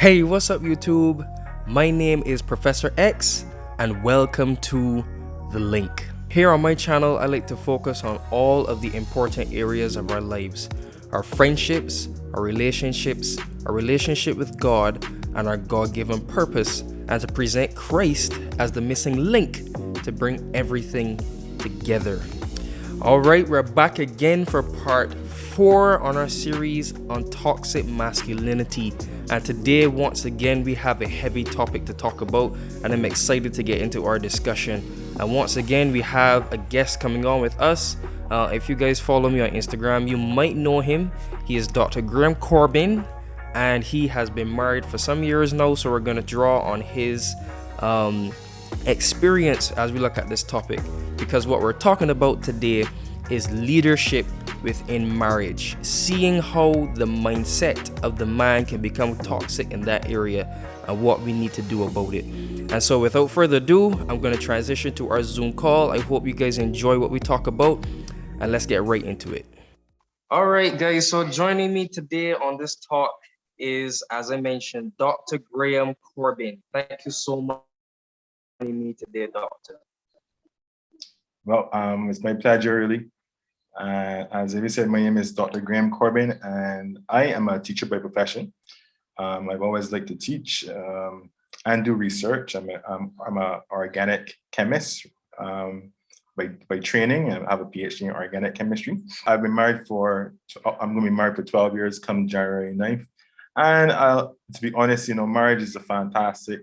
Hey, what's up, YouTube? My name is Professor X, and welcome to The Link. Here on my channel, I like to focus on all of the important areas of our lives: our friendships, our relationship with God, and our God-given purpose, and to present Christ as the missing link to bring everything together. All right, we're back again for part 4 on our series on toxic masculinity. And today, once again, we have a heavy topic to talk about, and I'm excited to get into our discussion. And once again, we have a guest coming on with us. If you guys follow me on Instagram, you might know him. He is Dr. Graham Corbin, and he has been married for some years now. So we're going to draw on his experience as we look at this topic, because what we're talking about today is leadership within marriage, seeing how the mindset of the man can become toxic in that area and what we need to do about it. And so without further ado, I'm going to transition to our Zoom call. I hope you guys enjoy what we talk about, and let's get right into it. All right, guys, so joining me today on this talk is, as I mentioned, Dr. Graham Corbin. Thank you so much for joining me today, Doctor. Well, it's my pleasure, really. As Ivy said, my name is Dr. Graham Corbin, and I am a teacher by profession. I've always liked to teach and do research. I'm a organic chemist by training, and I have a PhD in organic chemistry. I'm going to be married for 12 years come January 9th. And to be honest, marriage is a fantastic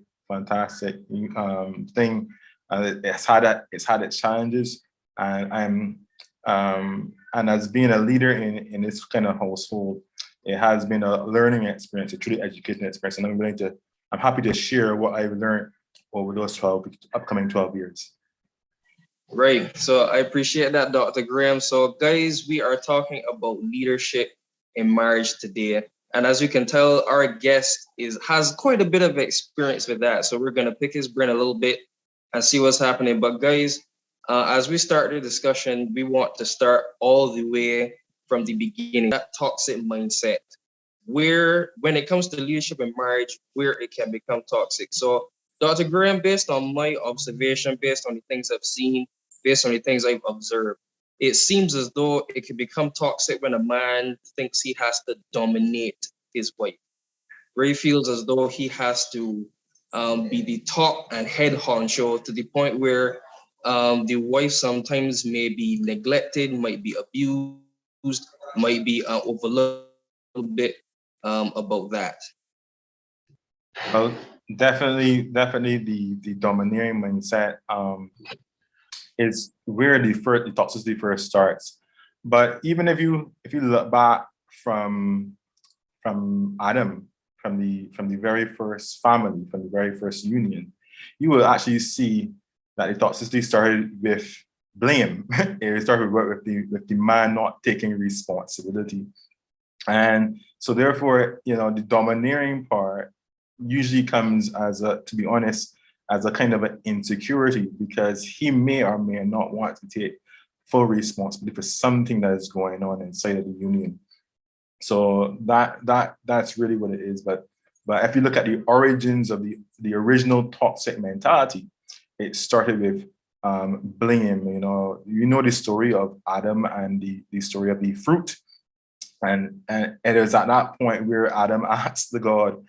thing. It's had its challenges, and and as being a leader in this kind of household, it has been a learning experience, a truly educational experience, and I'm happy to share what I've learned over those upcoming 12 years. Right. So I appreciate that, Dr. Graham. So guys, we are talking about leadership in marriage today. And as you can tell, our guest has quite a bit of experience with that. So we're going to pick his brain a little bit and see what's happening. But guys, as we start the discussion, we want to start all the way from the beginning, that toxic mindset, where when it comes to leadership in marriage, where it can become toxic. So Dr. Graham, based on my observation, based on the things I've seen, based on the things I've observed, it seems as though it can become toxic when a man thinks he has to dominate his wife, where he feels as though he has to be the top and head honcho, to the point where the wife sometimes may be neglected, might be abused, might be overlooked a little bit about that. Well, definitely the domineering mindset is where the toxicity first starts. But even if you look back from Adam, from the very first family, from the very first union, you will actually see that the toxicity started with blame. It started with the man not taking responsibility. And so therefore, the domineering part usually comes to be honest, as a kind of an insecurity, because he may or may not want to take full responsibility for something that is going on inside of the union. So that's really what it is. But if you look at the origins of the original toxic mentality, it started with blame. You know the story of Adam and the story of the fruit. And it is at that point where Adam asked the God,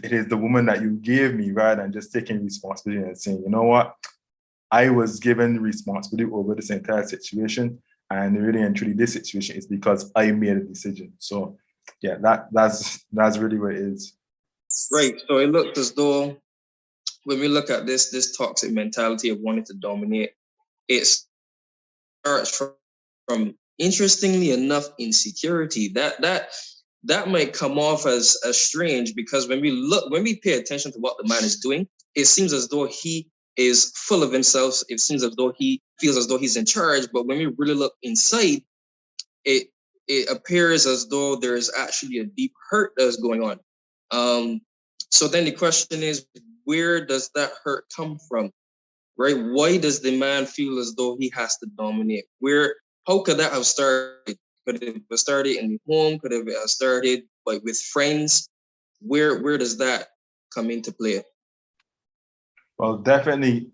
it is the woman that you gave me, rather than just taking responsibility and saying, you know what, I was given responsibility over this entire situation, and really and truly this situation is because I made a decision. So yeah, that's really what it is. Right. So it looks as though when we look at this toxic mentality of wanting to dominate, it starts from interestingly enough, insecurity. That might come off as strange, because when we pay attention to what the man is doing, it seems as though he is full of himself. It seems as though he feels as though he's in charge. But when we really look inside, it appears as though there is actually a deep hurt that's going on. So then the question is, where does that hurt come from? Right? Why does the man feel as though he has to dominate? How could that have started? Could it have started in the home? Could it have started with friends? where does that come into play? Well, definitely,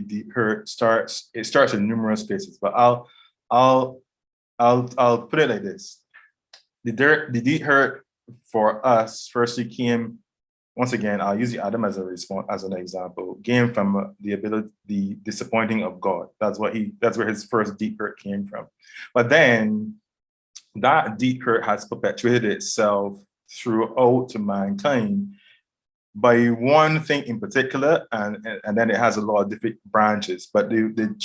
deep hurt starts in numerous places, but I'll put it like this. The deep hurt for us firstly came, once again, I'll use the Adam as an example, came from the disappointing of God. That's where his first deep hurt came from. But then that deep hurt has perpetuated itself throughout to mankind by one thing in particular, and then it has a lot of different branches. But the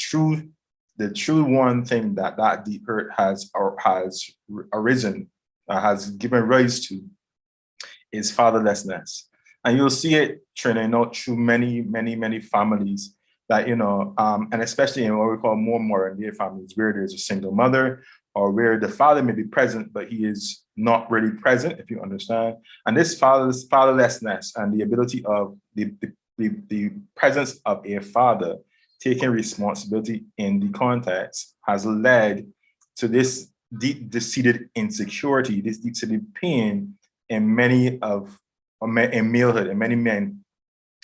true one thing that deep hurt has arisen, has given rise to, is fatherlessness. And you'll see it trending out through many families that, and especially in what we call more modern day families, where there's a single mother, or where the father may be present, but he is not really present, if you understand. And this fatherlessness and the ability of the presence of a father taking responsibility in the context has led to this deep-seated insecurity, this deep-seated pain in malehood, in many men.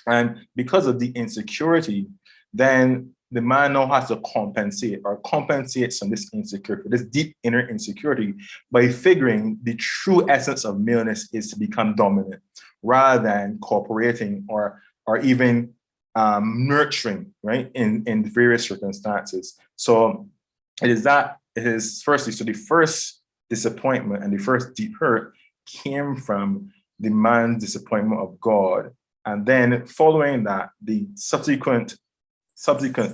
And because of the insecurity, then the man now has to compensate some this insecurity, this deep inner insecurity, by figuring the true essence of maleness is to become dominant rather than cooperating or even nurturing, right, in various circumstances. So it is firstly, so the first disappointment and the first deep hurt came from the man's disappointment of God. And then following that, the subsequent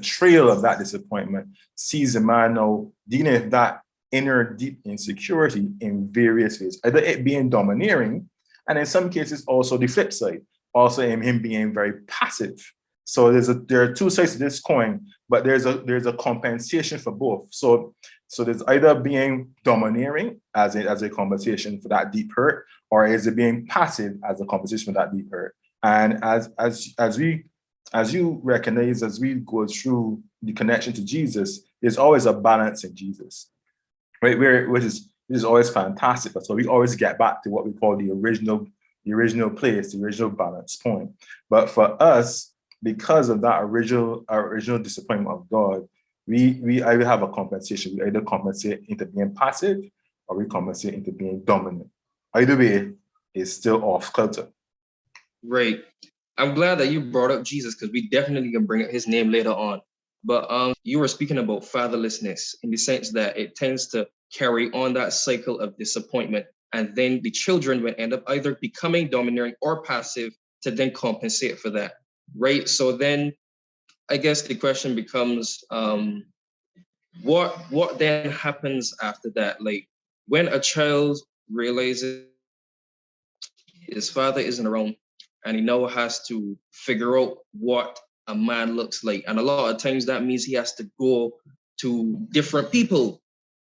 trail of that disappointment sees the man now dealing with that inner deep insecurity in various ways, either it being domineering, and in some cases also the flip side, also in him being very passive. So there are two sides to this coin, but there's a compensation for both. So there's either being domineering as a compensation for that deep hurt, or is it being passive as a compensation for that deep hurt? And as you recognize, as we go through the connection to Jesus, there's always a balance in Jesus, right? Which is always fantastic. So we always get back to what we call the original place, the original balance point. But for us, because of that original disappointment of God, we either have a compensation. We either compensate into being passive, or we compensate into being dominant. Either way, it's still off kilter. Right. I'm glad that you brought up Jesus, because we definitely can bring up his name later on. But you were speaking about fatherlessness in the sense that it tends to carry on that cycle of disappointment. And then the children will end up either becoming domineering or passive to then compensate for that. Right. So then I guess the question becomes, what then happens after that? Like, when a child realizes his father isn't around, and he now has to figure out what a man looks like. And a lot of times that means he has to go to different people.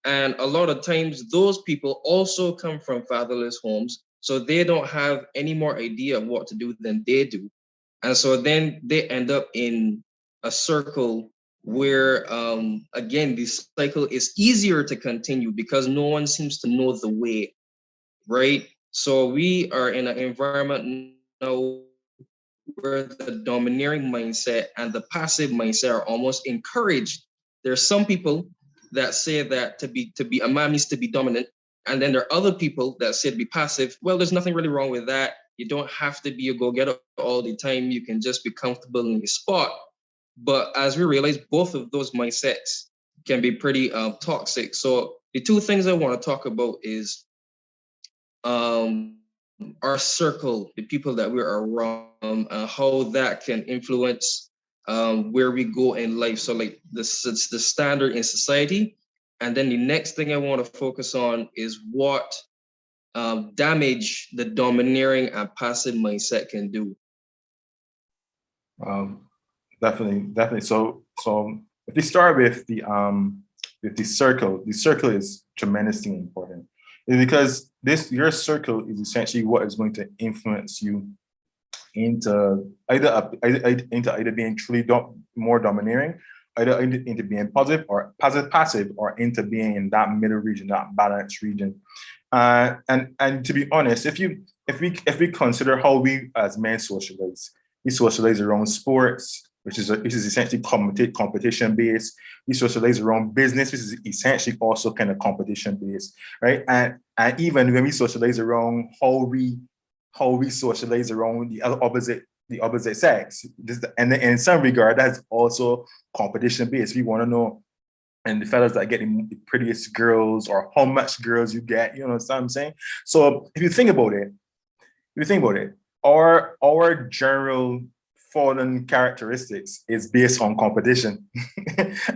And a lot of times those people also come from fatherless homes, so they don't have any more idea of what to do than they do. And so then they end up in a circle where, again, this cycle is easier to continue because no one seems to know the way, right? So we are in an environment now where the domineering mindset and the passive mindset are almost encouraged. There's some people that say that to be a man needs to be dominant, and then there are other people that say to be passive. Well, there's nothing really wrong with that. You don't have to be a go-getter all the time. You can just be comfortable in your spot. But as we realize, both of those mindsets can be pretty toxic. So the two things I want to talk about is our circle, the people that we're around, how that can influence where we go in life. So like this, it's the standard in society. And then the next thing I want to focus on is what damage the domineering and passive mindset can do. Definitely. So if we start with the circle is tremendously important. It's because your circle is essentially what is going to influence you into either being truly more domineering, either into being positive or passive, or into being in that middle region, that balanced region. And to be honest, if you if we consider how we as men socialize, we socialize around sports, which is essentially competition based. We socialize around business, which is essentially also kind of competition based, right? And even when we socialize around how we socialize around the opposite sex, and in some regard, that's also competition based. We want to know, and the fellas that get the prettiest girls or how much girls you get, you know what I'm saying? So if you think about it, our general fallen characteristics is based on competition.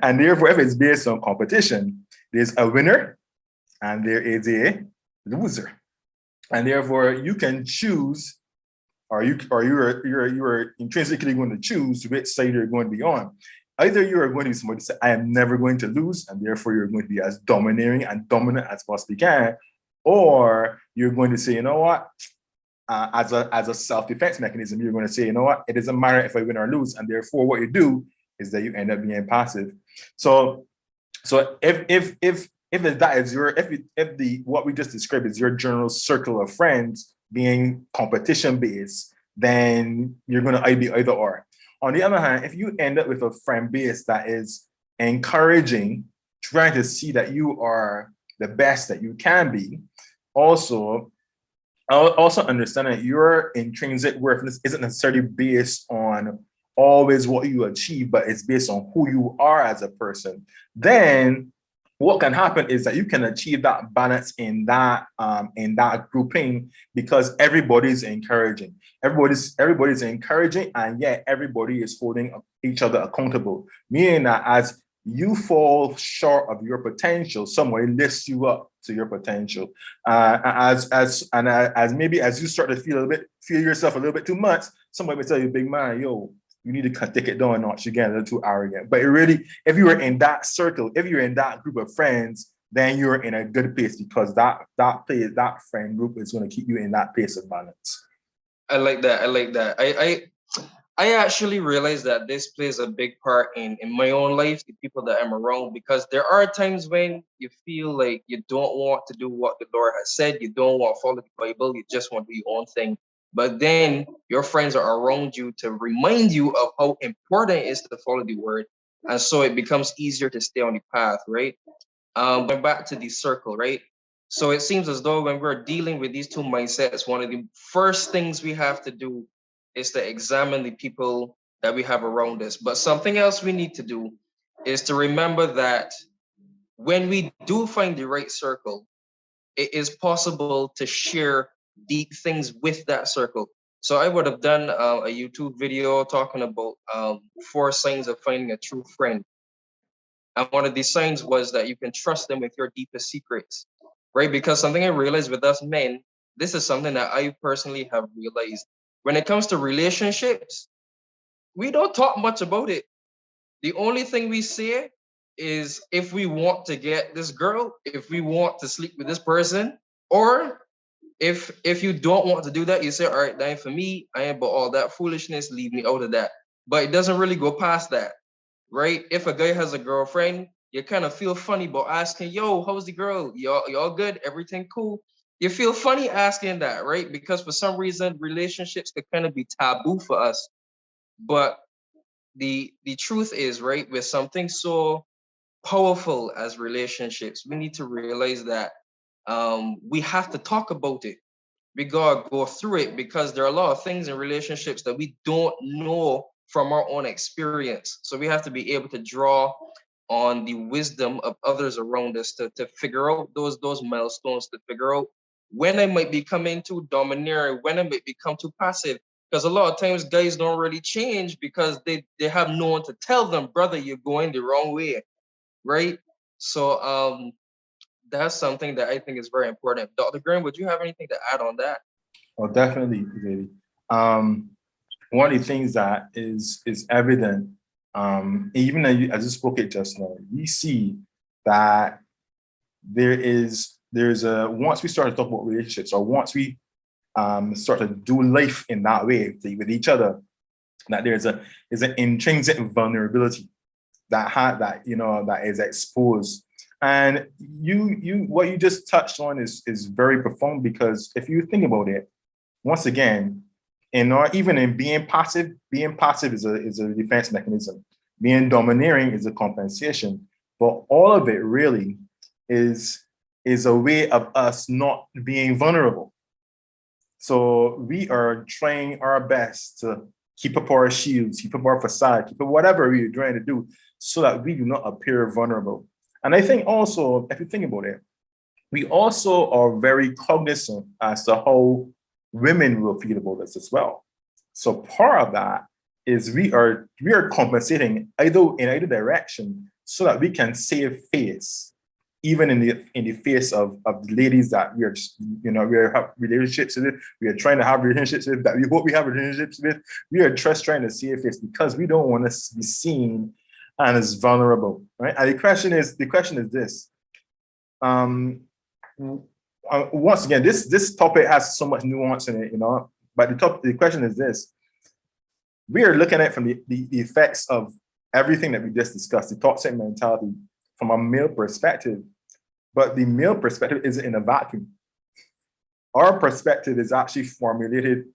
And therefore, if it's based on competition, there's a winner and there is a loser. And therefore, you can choose, or you're intrinsically going to choose which side you're going to be on. Either you are going to be somebody to say, I am never going to lose, and therefore you're going to be as domineering and dominant as possibly can, or you're going to say, you know what, as a self-defense mechanism, you're going to say, you know what, it doesn't matter if I win or lose, and therefore what you do is that you end up being passive. So if that is your if the what we just described is your general circle of friends being competition based, then you're going to be either or. On the other hand, if you end up with a friend base that is encouraging, trying to see that you are the best that you can be, also understand that your intrinsic worthiness isn't necessarily based on always what you achieve, but it's based on who you are as a person. Then what can happen is that you can achieve that balance in that grouping, because everybody's encouraging. Everybody's encouraging, and yet everybody is holding each other accountable. Meaning that as you fall short of your potential, somebody lifts you up to your potential. As maybe as you start to feel yourself a little bit too much, somebody will tell you, big man, yo, you need to take it down a notch. You're getting a little too arrogant. But it really, if you were in that circle, if you're in that group of friends, then you're in a good place, because that friend group is going to keep you in that place of balance. I like that. I like that. I actually realize that this plays a big part in my own life, the people that I'm around, because there are times when you feel like you don't want to do what the Lord has said, you don't want to follow the Bible, you just want to do your own thing. But then your friends are around you to remind you of how important it is to follow the word. And so it becomes easier to stay on the path, right? Going back to the circle, right? So it seems as though when we're dealing with these two mindsets, one of the first things we have to do is to examine the people that we have around us. But something else we need to do is to remember that when we do find the right circle, it is possible to share deep things with that circle. So I would have done a YouTube video talking about 4 signs of finding a true friend. And one of these signs was that you can trust them with your deepest secrets, right? Because something I realized with us men, this is something that I personally have realized. When it comes to relationships, we don't talk much about it. The only thing we say is if we want to get this girl, if we want to sleep with this person, or if you don't want to do that, you say, all right, then for me, I ain't about all that foolishness, leave me out of that. But it doesn't really go past that, right? If a guy has a girlfriend, you kind of feel funny about asking, yo, how's the girl? Y'all good? Everything cool? You feel funny asking that, right? Because for some reason, relationships can kind of be taboo for us. But the truth is, right, with something so powerful as relationships, we need to realize that we have to talk about it. We gotta go through it, because there are a lot of things in relationships that we don't know from our own experience. So we have to be able to draw on the wisdom of others around us to figure out those milestones, to figure out when I might become too domineering, when I might become too passive. Because a lot of times guys don't really change because they have no one to tell them, brother, you're going the wrong way, right? So that's something that I think is very important. Dr. Graham, would you have anything to add on that? Well, definitely, David. Um, One of the things that is evident, even as you spoke it just now, we see that there's a once we start to talk about relationships, or once we start to do life in that way with each other, that there's an intrinsic vulnerability that is exposed. And what you just touched on is very profound, because if you think about it, once again, even in being passive is a defense mechanism. Being domineering is a compensation. But all of it really is a way of us not being vulnerable. So we are trying our best to keep up our shields, keep up our facade, keep up whatever we're trying to do so that we do not appear vulnerable. And I think also, if you think about it, we also are very cognizant as to how women will feel about this as well. So part of that is we are compensating in either direction so that we can save face, even in the face of the ladies that we are, we have relationships with, we are trying to have relationships with, that we hope we have relationships with. We are just trying to save face because we don't want to be seen and as vulnerable, right? And the question is this. Once again, this topic has so much nuance in it, but the question is this. We are looking at it from the effects of everything that we just discussed, the toxic mentality from a male perspective, but the male perspective isn't in a vacuum. Our perspective is actually formulated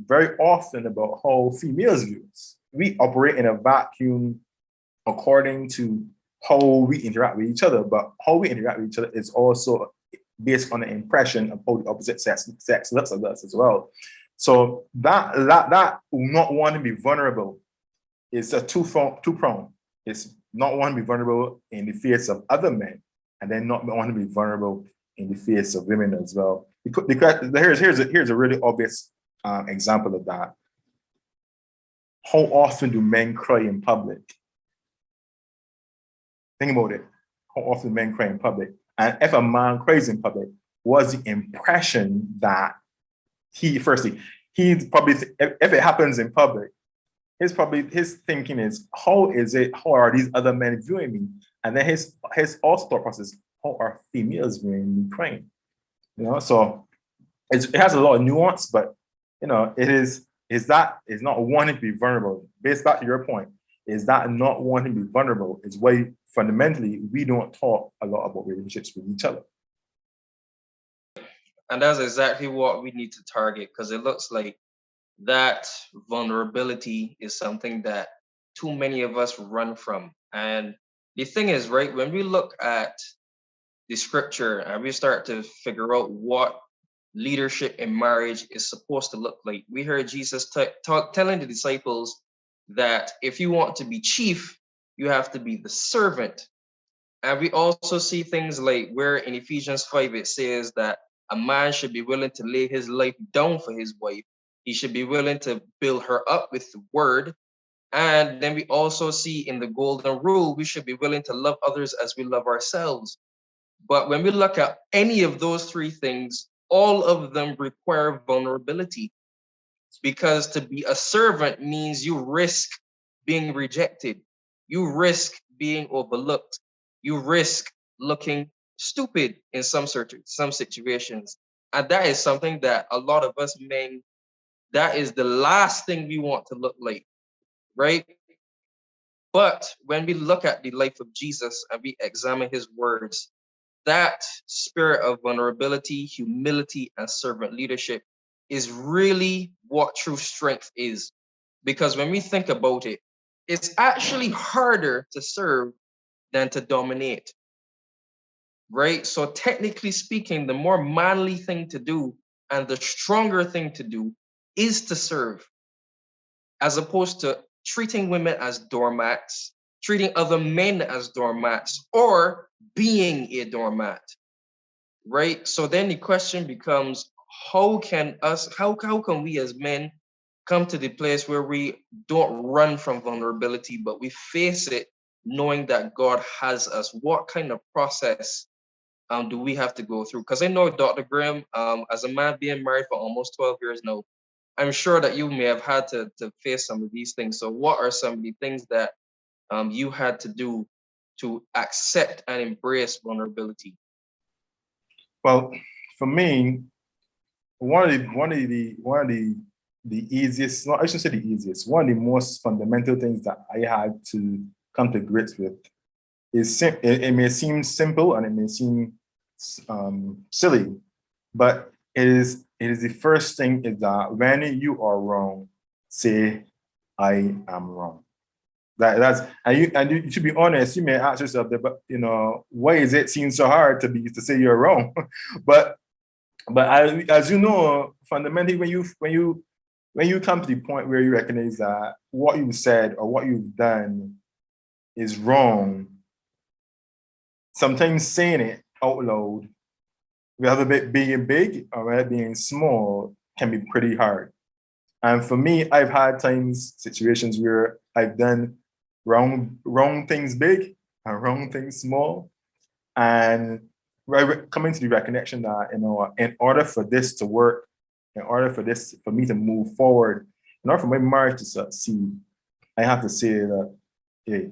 very often about how females view us. We operate in a vacuum according to how we interact with each other, but how we interact with each other is also based on the impression of how the opposite sex looks at us as well. So that not wanting to be vulnerable is a two-pronged. It's not wanting to be vulnerable in the face of other men, and then not wanting to be vulnerable in the face of women as well. Here's a really obvious example of that. How often do men cry in public? Think about it. How often men cry in public? And if a man cries in public, was the impression that he's probably, if it happens in public, his thinking is, how are these other men viewing me? And then his also thought process, how are females viewing me crying? So it has a lot of nuance, but is not wanting to be vulnerable. Based back to your point, is that not wanting to be vulnerable is why fundamentally we don't talk a lot about relationships with each other. And that's exactly what we need to target, because it looks like that vulnerability is something that too many of us run from. And the thing is, right, when we look at the scripture and we start to figure out what leadership in marriage is supposed to look like, we heard Jesus telling the disciples that if you want to be chief, you have to be the servant. And we also see things like where in Ephesians 5 it says that a man should be willing to lay his life down for his wife. He should be willing to build her up with the word. And then we also see in the golden rule, we should be willing to love others as we love ourselves. But when we look at any of those three things, all of them require vulnerability, because to be a servant means you risk being rejected. You risk being overlooked. You risk looking stupid in some situations. And that is something that a lot of us men, that is the last thing we want to look like, right? But when we look at the life of Jesus and we examine his words, that spirit of vulnerability, humility, and servant leadership is really what true strength is. Because when we think about it, it's actually harder to serve than to dominate, right? So technically speaking, the more manly thing to do and the stronger thing to do is to serve, as opposed to treating women as doormats, treating other men as doormats, or being a doormat, right? So then the question becomes, how can we as men come to the place where we don't run from vulnerability, but we face it knowing that God has us? What kind of process do we have to go through? Because I know, Dr. Graham, as a man being married for almost 12 years now, I'm sure that you may have had to face some of these things. So what are some of the things that you had to do to accept and embrace vulnerability? Well, for me, one of the easiest, I shouldn't say the easiest, one of the most fundamental things that I had to come to grips with is it may seem simple and it may seem silly, but it is it is the first thing is that when you are wrong, say, I am wrong. That's and you should be honest. You may ask yourself, but why is it seem so hard to say you're wrong? but as you know, fundamentally, when you come to the point where you recognize that what you said or what you've done is wrong, sometimes saying it out loud, whether it being big or whether being small, can be pretty hard. And for me, I've had situations where I've done wrong things big and wrong things small. And coming to the recognition that, in order for this to work, in order for me to move forward, in order for my marriage to succeed, I have to say that, hey,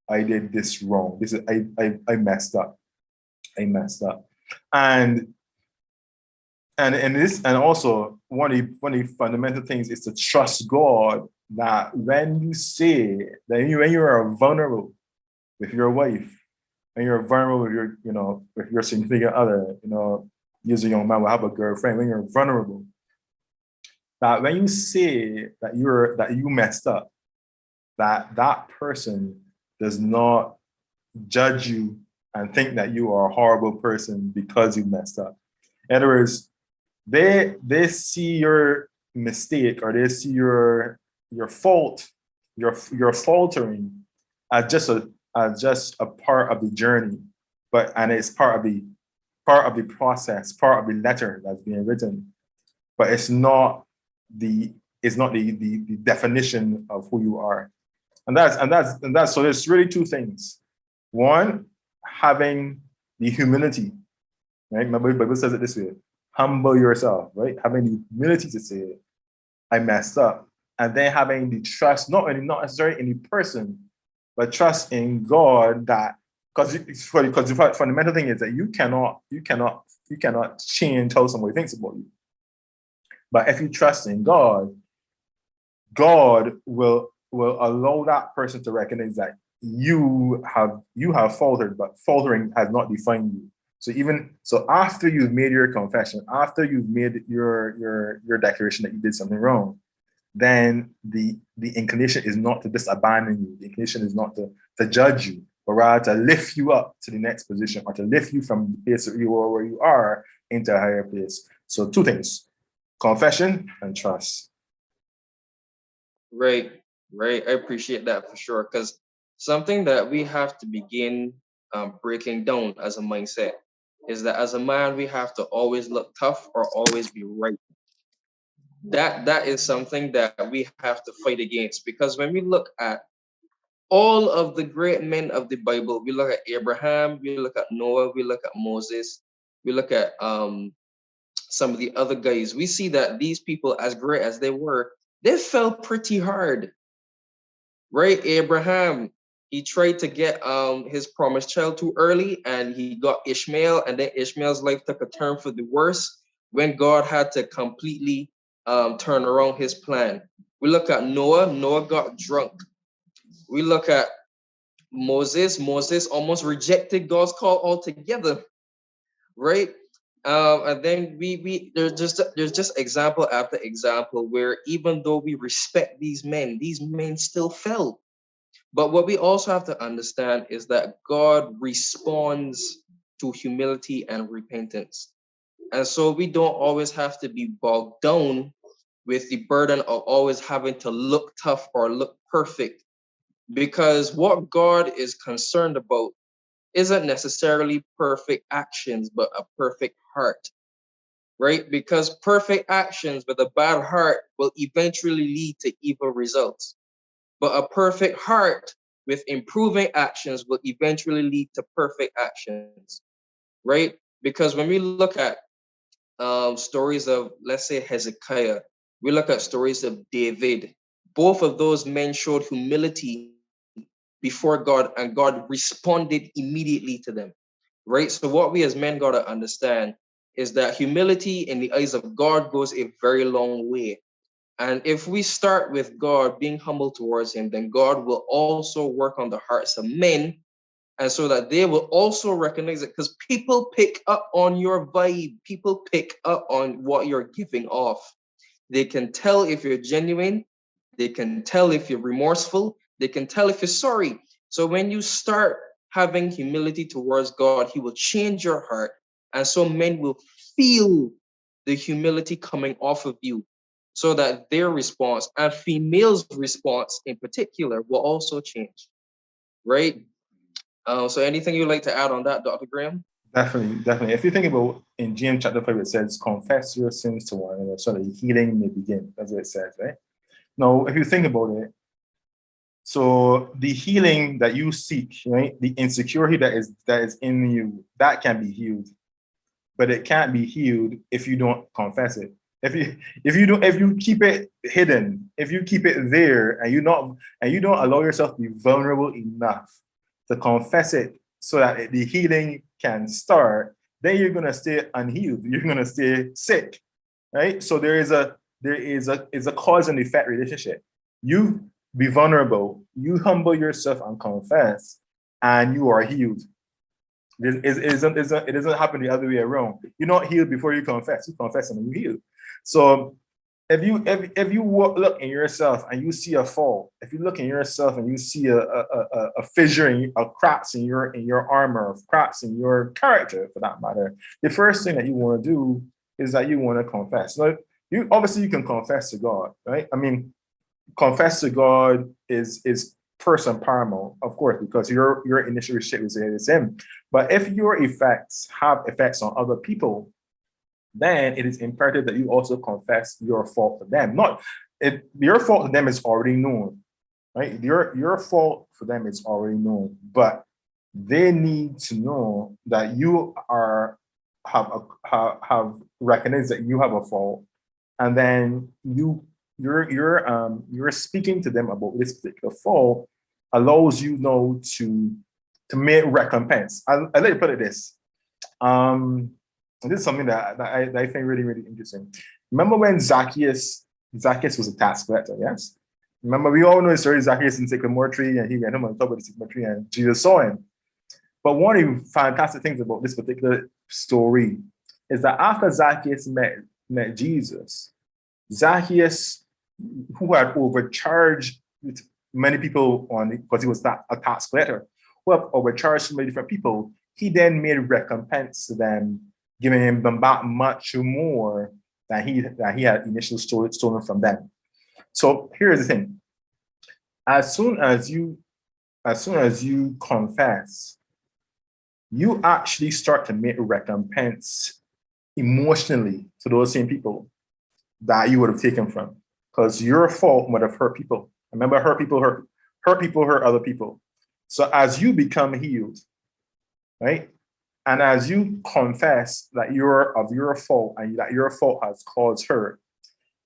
I did this wrong. I messed up. I messed up. And also one of the fundamental things is to trust God that when you say that when you are vulnerable with your wife, when you're vulnerable with with your significant other, you as a young man will have a girlfriend, when you're vulnerable, that when you say that you messed up, that person does not judge you and think that you are a horrible person because you messed up. In other words, they see your mistake or they see your fault, your faltering as just a part of the journey, and it's part of the process, part of the letter that's being written, but it's not the definition of who you are. And that's so there's really two things. One, having the humility, right? My Bible says it this way: humble yourself, right? Having the humility to say, I messed up. And then having the trust, not necessarily in the person, but trust in God, that because the fundamental thing is that you cannot change how somebody thinks about you. But if you trust in God, God will allow that person to recognize that you have faltered, but faltering has not defined you. So after you've made your confession, after you've made your declaration that you did something wrong, then the inclination is not to just abandon you. The inclination is not to judge you, but rather to lift you up to the next position, or to lift you from the place where you are into a higher place. So two things: confession and trust. Right, right. I appreciate that for sure. Because something that we have to begin breaking down as a mindset is that as a man, we have to always look tough or always be right. That is something that we have to fight against, because when we look at all of the great men of the Bible, we look at Abraham, we look at Noah, we look at Moses, we look at some of the other guys, we see that these people, as great as they fell pretty hard, right? Abraham, he tried to get his promised child too early, and he got Ishmael, and then Ishmael's life took a turn for the worse when God had to completely turn around his plan. We look at Noah got drunk. We look at Moses almost rejected God's call altogether, right? And then there's just example after example where even though we respect these men still fell. But what we also have to understand is that God responds to humility and repentance. And so we don't always have to be bogged down with the burden of always having to look tough or look perfect, because what God is concerned about isn't necessarily perfect actions, but a perfect heart, right? Because perfect actions with a bad heart will eventually lead to evil results. But a perfect heart with improving actions will eventually lead to perfect actions, right? Because when we look at stories of, let's say, Hezekiah, we look at stories of David, both of those men showed humility before God, and God responded immediately to them, right? So what we as men got to understand is that humility in the eyes of God goes a very long way. And if we start with God being humble towards him, then God will also work on the hearts of men and so that they will also recognize it, because people pick up on your vibe, people pick up on what you're giving off. They can tell if you're genuine, they can tell if you're remorseful, they can tell if you're sorry. So when you start having humility towards God, He will change your heart, and so men will feel the humility coming off of you, so that their response, and females' response in particular, will also change, right? So anything you'd like to add on that, Dr. Graham? Definitely, definitely. If you think about in James chapter 5, it says, confess your sins to one another so that healing may begin. That's what it says, right? Now, if you think about it, so the healing that you seek, right? The insecurity that is in you, that can be healed. But it can't be healed if you don't confess it. If you keep it hidden, if you keep it there and you don't allow yourself to be vulnerable enough to confess it so that the healing can start, then you're gonna stay unhealed. You're gonna stay sick, right? So there is a cause and effect relationship. You be vulnerable, you humble yourself and confess, and you are healed. It doesn't happen the other way around. You're not healed before you confess. You confess and you heal. So if you look in yourself and you see a fault, if you look in yourself and you see a fissure, a cracks in your armor, cracks in your character, for that matter, the first thing that you want to do is that you want to confess. So you obviously you can confess to God, right? I mean, confess to God is first and paramount, of course, because your initial relationship is Him. But if your effects have effects on other people, then it is imperative that you also confess your fault to them. Not if your fault to them is already known, right? Your fault for them is already known, but they need to know that you have recognized that you have a fault, and then you're speaking to them about this particular fault allows you know to make recompense. I let you put it this. This is something that I find really, really interesting. Remember when Zacchaeus was a tax collector, yes? Remember, we all know the story of Zacchaeus in sycamore tree, and he went home on top of the sycamore tree, and Jesus saw him. But one of the fantastic things about this particular story is that after Zacchaeus met Jesus, Zacchaeus, who had overcharged many people on because he was a tax collector, who had overcharged so many different people, he then made recompense to them, giving them back much more than he had initially stolen from them. So here's the thing: as soon as you confess, you actually start to make recompense emotionally to those same people that you would have taken from, because your fault would have hurt people. Remember, hurt people hurt other people. So as you become healed, right, and as you confess that you're of your fault and that your fault has caused hurt,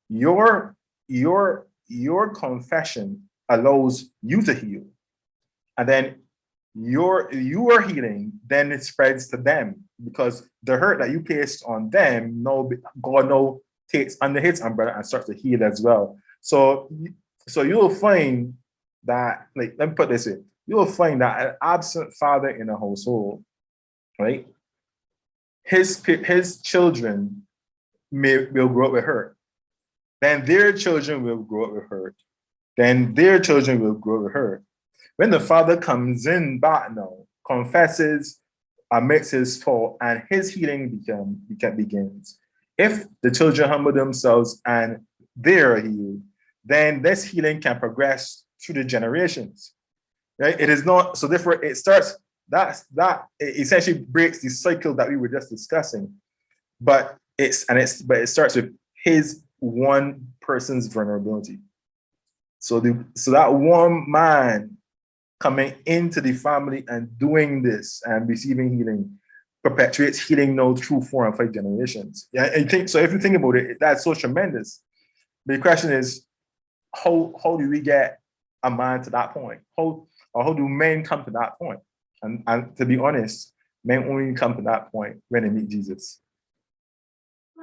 your confession allows you to heal, and then your healing then it spreads to them, because the hurt that you placed on them, no, God no takes under His umbrella and starts to heal as well. So you'll find that, like, let me put this in, you'll find that an absent father in a household, right, his children will grow up with hurt. Then their children will grow up with hurt. Then their children will grow up with hurt. When the father comes in back now, confesses, admits his fault, and his healing begins. If the children humble themselves and they are healed, then this healing can progress through the generations. Right? It is not so. Therefore, it starts. That it essentially breaks the cycle that we were just discussing. But it starts with his one person's vulnerability. So that one man coming into the family and doing this and receiving healing perpetuates healing now through 4 and 5 generations. Yeah, I think so. If you think about it, that's so tremendous. The question is, how do we get a man to that point? How do men come to that point? And to be honest, men only come to that point when they meet Jesus.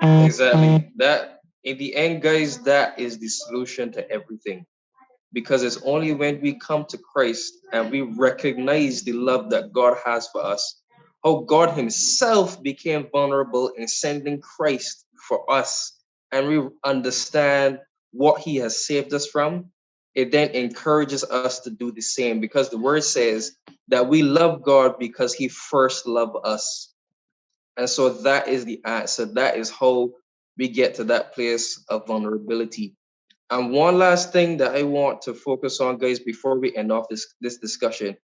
Exactly. That in the end, guys, that is the solution to everything. because it's only when we come to Christ and we recognize the love that God has for us, how God Himself became vulnerable in sending Christ for us, and we understand what He has saved us from, it then encourages us to do the same, because the word says that we love God because He first loved us. And so that is the answer. That is how we get to that place of vulnerability. And one last thing that I want to focus on, guys, before we end off this discussion,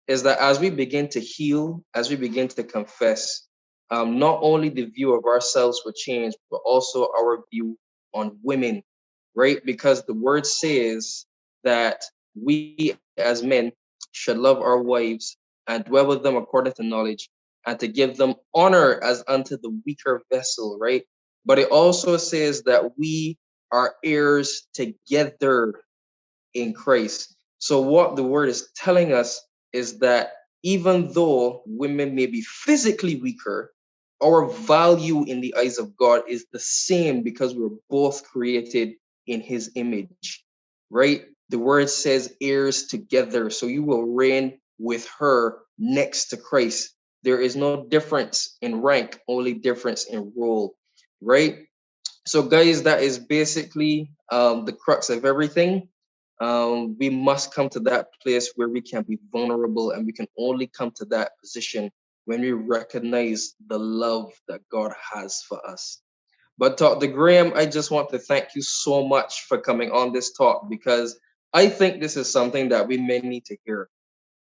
is that as we begin to heal, as we begin to confess, not only the view of ourselves will change, but also our view on women, right? Because the word says that we as men should love our wives and dwell with them according to knowledge, and to give them honor as unto the weaker vessel, right? But it also says that we are heirs together in Christ. So, what the word is telling us is that even though women may be physically weaker, our value in the eyes of God is the same, because we're both created in His image, right? The word says heirs together. So, you will reign with her next to Christ. There is no difference in rank, only difference in role, right? So, guys, that is basically the crux of everything. We must come to that place where we can be vulnerable, and we can only come to that position when we recognize the love that God has for us. But Dr. Graham, I just want to thank you so much for coming on this talk, because I think this is something that we may need to hear.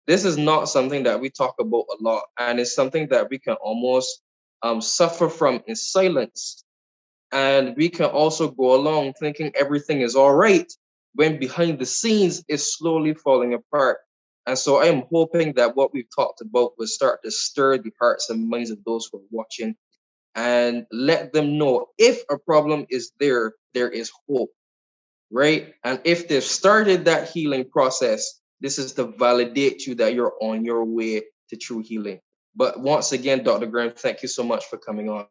This is not something that we talk about a lot, and it's something that we can almost suffer from in silence, and we can also go along thinking everything is all right when behind the scenes is slowly falling apart. And so I am hoping that what we've talked about will start to stir the hearts and minds of those who are watching, and let them know if a problem is there, there is hope, right? And if they've started that healing process, this is to validate you that you're on your way to true healing. But once again, Dr. Graham, thank you so much for coming on.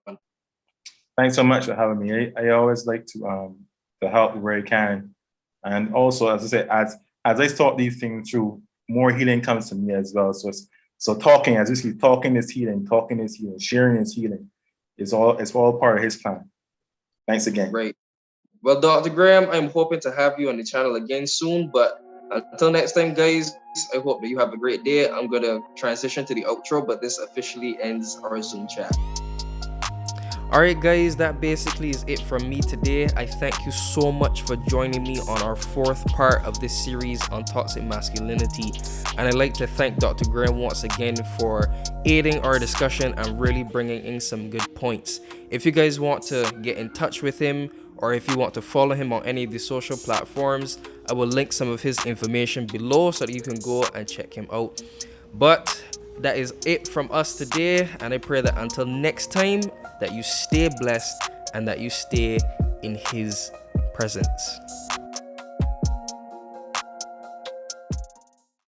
Thanks so much for having me. I always like to help where I can, and also, as I said, as I thought these things through, more healing comes to me as well. So talking, as you see, talking is healing, sharing is healing. It's all part of His plan. Thanks again. Right. Well, Dr. Graham, I'm hoping to have you on the channel again soon. But until next time, guys, I hope that you have a great day. I'm going to transition to the outro, but this officially ends our Zoom chat. Alright, guys, that basically is it from me today. I thank you so much for joining me on our fourth part of this series on toxic masculinity. And I'd like to thank Dr. Graham once again for aiding our discussion and really bringing in some good points. If you guys want to get in touch with him, or if you want to follow him on any of the social platforms, I will link some of his information below so that you can go and check him out. But that is it from us today, and I pray that until next time, that you stay blessed and that you stay in His presence.